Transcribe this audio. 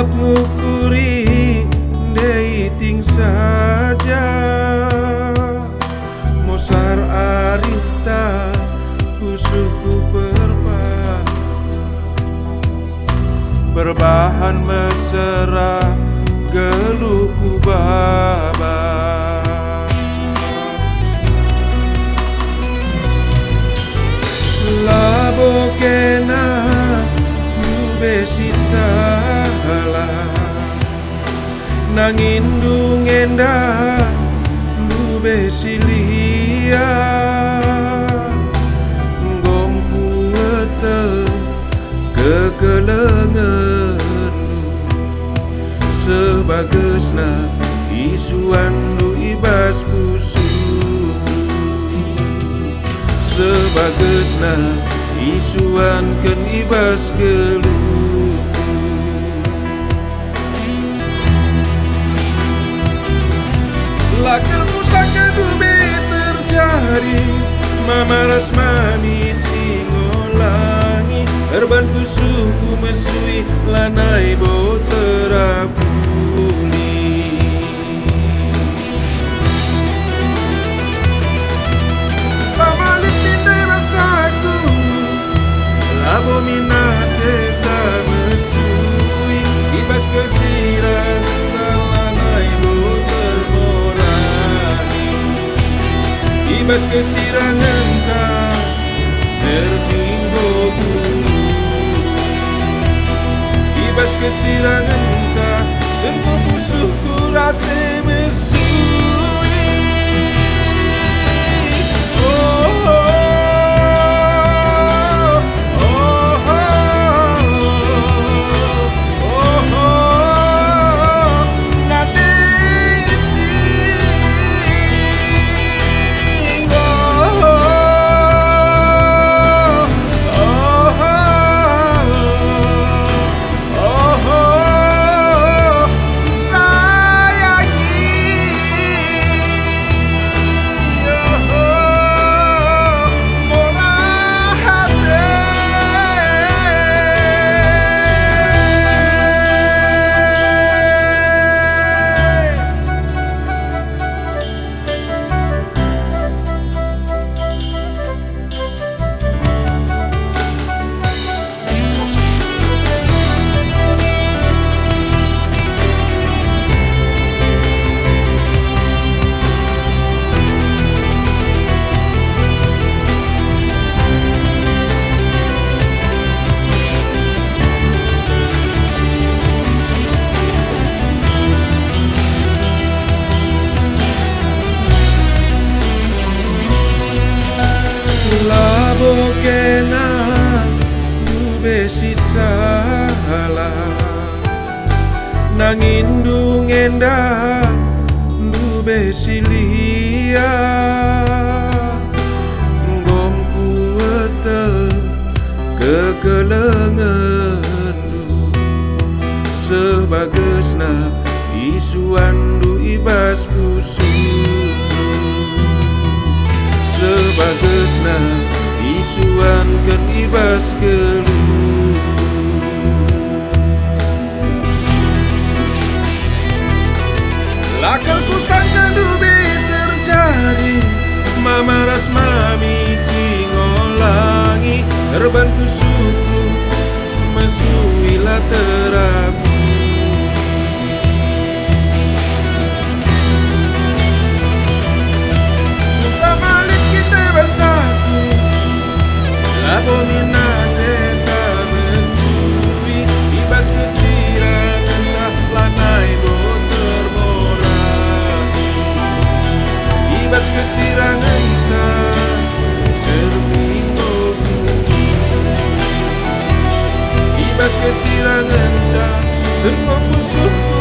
Sebab ngukuri dating saja Mosar arita usuhku berbahan mesra geluku baba Labo kena besi salah nangin dungenda lu besi lia ngomku ete kekelengan sebagesna isuan lu ibas busu sebagesna isuan ken ibas gelu lakal pusaka dube terjadi mamaras mami singolangi erban kusuku mesui lanai bo terapuli pamalik pindah rasaku labo minate tak mesui ibas kesiran lanai bo termorani ibas kesirangan tak serminggu ibas kesirangan tak semua musuhku rate mesui oh, oh. Labo kena besi salah nangin dungenda besi lia ngomku ete kekelengan sebagesna isuan du ibas busu sebagesna isuan ken ibas gelu lakal kusangka dubi terjadi mamaras mami singolangi erban kusuku mesuila terapu bersatu labo minate tak mesui ibas kesirangan tak lanai bo termorani ibas kesirangan tak serminggu ibas kesirangan tak serko musuhku